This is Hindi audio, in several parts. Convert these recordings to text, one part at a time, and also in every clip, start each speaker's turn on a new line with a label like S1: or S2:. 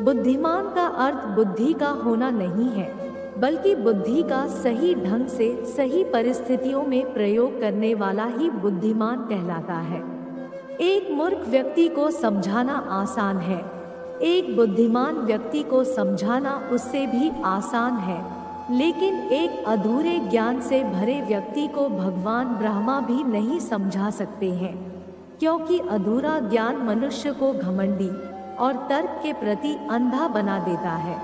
S1: बुद्धिमान का अर्थ बुद्धि का होना नहीं है, बल्कि बुद्धि का सही ढंग से सही परिस्थितियों में प्रयोग करने वाला ही बुद्धिमान कहलाता है। एक मूर्ख व्यक्ति को समझाना आसान है, एक बुद्धिमान व्यक्ति को समझाना उससे भी आसान है, लेकिन एक अधूरे ज्ञान से भरे व्यक्ति को भगवान ब्रह्मा भी नहीं समझा सकते हैं, क्योंकि अधूरा ज्ञान मनुष्य को घमंडी और तर्क के प्रति अंधा बना देता है।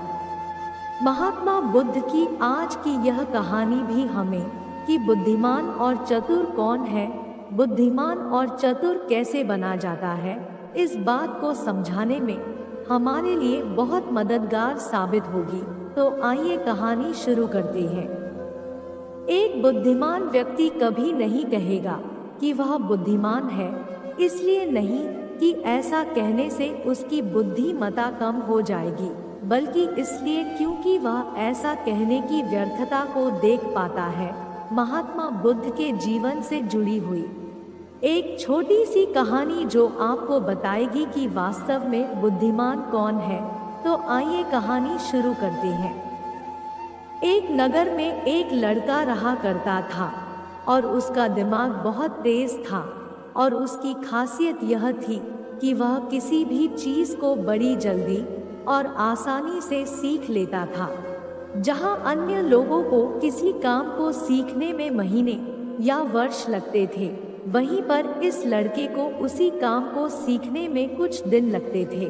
S1: महात्मा बुद्ध की आज की यह कहानी भी हमें कि बुद्धिमान और चतुर कौन है, बुद्धिमान और चतुर कैसे बना जाता है, इस बात को समझाने में हमारे लिए बहुत मददगार साबित होगी। तो आइए कहानी शुरू करते हैं। एक बुद्धिमान व्यक्ति कभी नहीं कहेगा कि वह बुद्धिमान है, इसलिए नहीं कि ऐसा कहने से उसकी बुद्धिमत्ता कम हो जाएगी, बल्कि इसलिए क्योंकि वह ऐसा कहने की व्यर्थता को देख पाता है। महात्मा बुद्ध के जीवन से जुड़ी हुई एक छोटी सी कहानी जो आपको बताएगी कि वास्तव में बुद्धिमान कौन है। तो आइए कहानी शुरू करते हैं। एक नगर में एक लड़का रहा करता था और उसका दिमाग बहुत तेज था और उसकी खासियत यह थी कि वह किसी भी चीज़ को बड़ी जल्दी और आसानी से सीख लेता था। जहां अन्य लोगों को किसी काम को सीखने में महीने या वर्ष लगते थे, वहीं पर इस लड़के को उसी काम को सीखने में कुछ दिन लगते थे।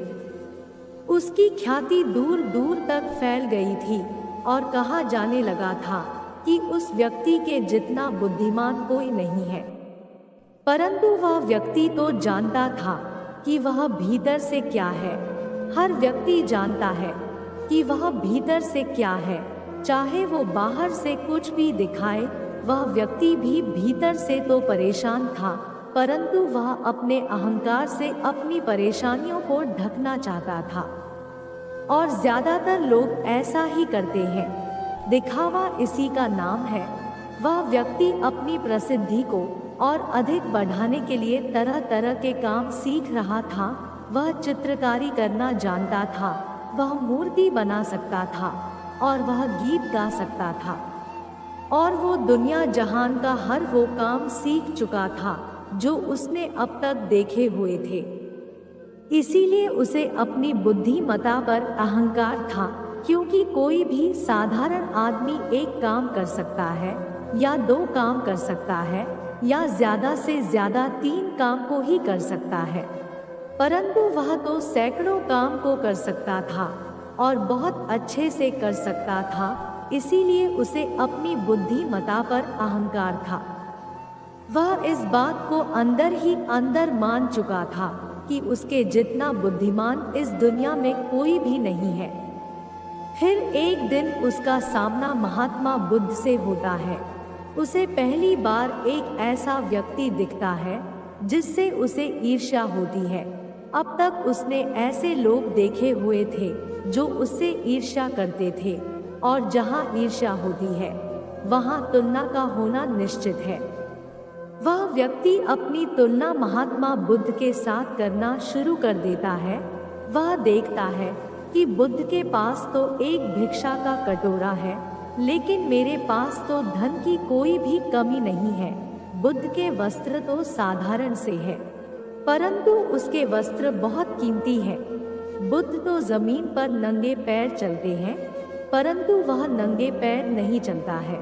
S1: उसकी ख्याति दूर दूर तक फैल गई थी और कहा जाने लगा था कि उस व्यक्ति के जितना बुद्धिमान कोई नहीं है। परंतु वह व्यक्ति तो जानता था कि वह भीतर से क्या है। हर व्यक्ति जानता है कि वह भीतर से क्या है, चाहे वो बाहर से कुछ भी दिखाए। वह व्यक्ति भी भीतर से तो परेशान था, परंतु वह अपने अहंकार से अपनी परेशानियों को ढकना चाहता था। और ज्यादातर लोग ऐसा ही करते हैं, दिखावा इसी का नाम है। वह व्यक्ति अपनी प्रसिद्धि को और अधिक बढ़ाने के लिए तरह तरह के काम सीख रहा था। वह चित्रकारी करना जानता था, वह मूर्ति बना सकता था और वह गीत गा सकता था, और वो दुनिया जहान का हर वो काम सीख चुका था जो उसने अब तक देखे हुए थे। इसीलिए उसे अपनी बुद्धिमत्ता पर अहंकार था, क्योंकि कोई भी साधारण आदमी एक काम कर सकता है या 2 काम कर सकता है या ज्यादा से ज्यादा 3 काम को ही कर सकता है, परंतु वह तो सैकड़ों काम को कर सकता था और बहुत अच्छे से कर सकता था। इसीलिए उसे अपनी बुद्धिमत्ता पर अहंकार था। वह इस बात को अंदर ही अंदर मान चुका था कि उसके जितना बुद्धिमान इस दुनिया में कोई भी नहीं है। फिर एक दिन उसका सामना महात्मा बुद्ध से होता है। उसे पहली बार एक ऐसा व्यक्ति दिखता है जिससे उसे ईर्ष्या होती है। अब तक उसने ऐसे लोग देखे हुए थे जो उससे ईर्ष्या करते थे, और जहां ईर्ष्या होती है वहां तुलना का होना निश्चित है। वह व्यक्ति अपनी तुलना महात्मा बुद्ध के साथ करना शुरू कर देता है। वह देखता है कि बुद्ध के पास तो एक भिक्षा का कटोरा है, लेकिन मेरे पास तो धन की कोई भी कमी नहीं है। बुद्ध के वस्त्र तो साधारण से है, परंतु उसके वस्त्र बहुत कीमती है। बुद्ध तो जमीन पर नंगे पैर चलते हैं, परंतु वह नंगे पैर नहीं चलता है।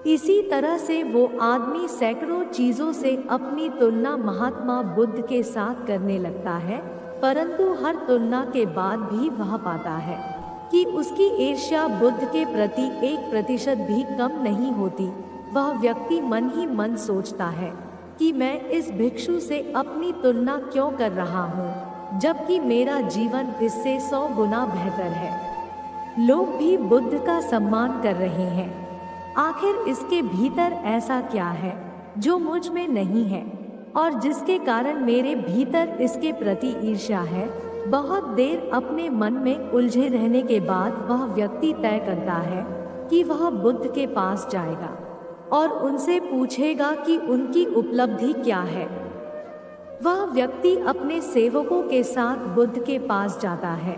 S1: इसी तरह से वो आदमी सैकड़ों चीजों से अपनी तुलना महात्मा बुद्ध के साथ करने लगता है, परंतु हर तुलना के बाद भी वह पाता है कि उसकी ईर्ष्या बुद्ध के प्रति 1% भी कम नहीं होती। वह व्यक्ति मन ही मन सोचता है कि मैं इस भिक्षु से अपनी तुलना क्यों कर रहा हूँ, जबकि मेरा जीवन इससे 100 गुना बेहतर है। लोग भी बुद्ध का सम्मान कर रहे हैं। आखिर इसके भीतर ऐसा क्या है जो मुझ में नहीं है और जिसके कारण मेरे भीतर इसके प्रति ईर्ष्या है। बहुत देर अपने मन में उलझे रहने के बाद वह व्यक्ति तय करता है कि वह बुद्ध के पास जाएगा और उनसे पूछेगा कि उनकी उपलब्धि क्या है। वह व्यक्ति अपने सेवकों के साथ बुद्ध के पास जाता है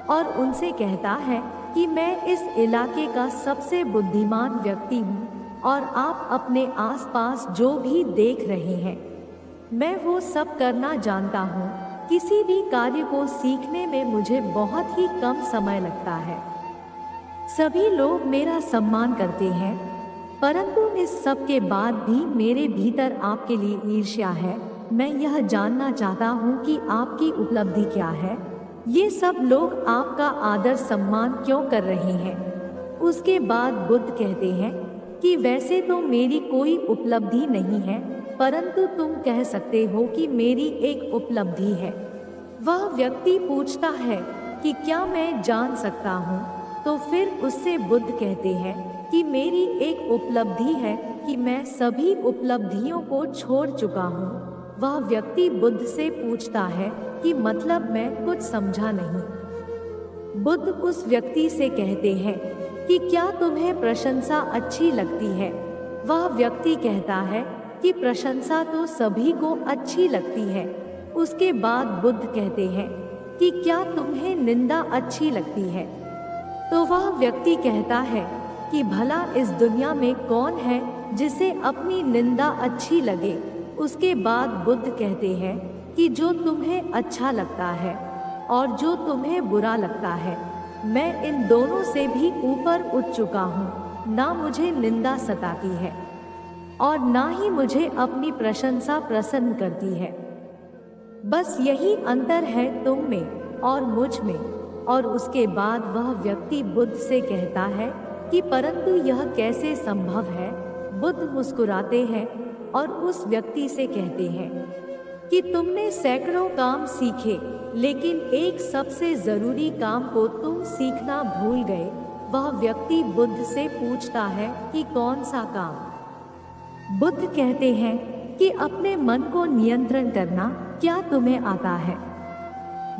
S1: और उनसे कहता है कि मैं इस इलाके का सबसे बुद्धिमान व्यक्ति हूँ और आप अपने आसपास जो भी देख रहे हैं मैं वो सब करना जानता हूँ। किसी भी कार्य को सीखने में मुझे बहुत ही कम समय लगता है। सभी लोग मेरा सम्मान करते हैं, परंतु इस सब के बाद भी मेरे भीतर आपके लिए ईर्ष्या है। मैं यह जानना चाहता हूँ कि आपकी उपलब्धि क्या है। ये सब लोग आपका आदर सम्मान क्यों कर रहे हैं? उसके बाद बुद्ध कहते हैं कि वैसे तो मेरी कोई उपलब्धि नहीं है, परंतु तुम कह सकते हो कि मेरी एक उपलब्धि है। वह व्यक्ति पूछता है कि क्या मैं जान सकता हूँ? तो फिर उससे बुद्ध कहते हैं कि मेरी एक उपलब्धि है कि मैं सभी उपलब्धियों को छोड़ चुका हूँ। वह व्यक्ति बुद्ध से पूछता है कि मतलब मैं कुछ समझा नहीं। बुद्ध उस व्यक्ति से कहते हैं कि क्या तुम्हें प्रशंसा अच्छी लगती है? वह व्यक्ति कहता है कि प्रशंसा तो सभी को अच्छी लगती है। उसके बाद बुद्ध कहते हैं कि क्या तुम्हें निंदा अच्छी लगती है? तो वह व्यक्ति कहता है कि भला इस दुनिया में कौन है जिसे अपनी निंदा अच्छी लगे? उसके बाद बुद्ध कहते हैं कि जो तुम्हें अच्छा लगता है और जो तुम्हें बुरा लगता है, मैं इन दोनों से भी ऊपर उठ चुका हूँ। ना मुझे निंदा सताती है और ना ही मुझे अपनी प्रशंसा प्रसन्न करती है। बस यही अंतर है तुम में और मुझ में। और उसके बाद वह व्यक्ति बुद्ध से कहता है कि परंतु यह कैसे संभव है? बुद्ध मुस्कुराते हैं और उस व्यक्ति से कहते हैं कि तुमने सैकड़ों काम सीखे, लेकिन एक सबसे जरूरी काम को तुम सीखना भूल गए। वह व्यक्ति बुद्ध से पूछता है कि कौन सा काम? बुद्ध कहते हैं कि अपने मन को नियंत्रण करना। क्या तुम्हें आता है?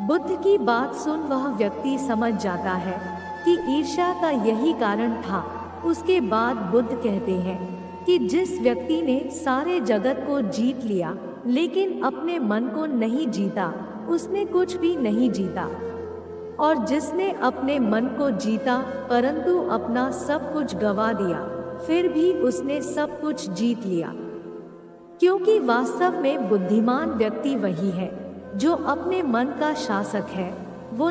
S1: बुद्ध की बात सुन वह व्यक्ति समझ जाता है कि ईर्ष्या का यही कारण था। उसके बाद बुद्ध कहते हैं कि जिस व्यक्ति ने सारे जगत को जीत लिया लेकिन अपने मन को नहीं जीता, उसने कुछ भी नहीं जीता। और जिसने अपने मन को जीता परंतु अपना सब कुछ गंवा दिया, फिर भी उसने सब कुछ जीत लिया। क्योंकि वास्तव में बुद्धिमान व्यक्ति वही है जो अपने मन का शासक है। वो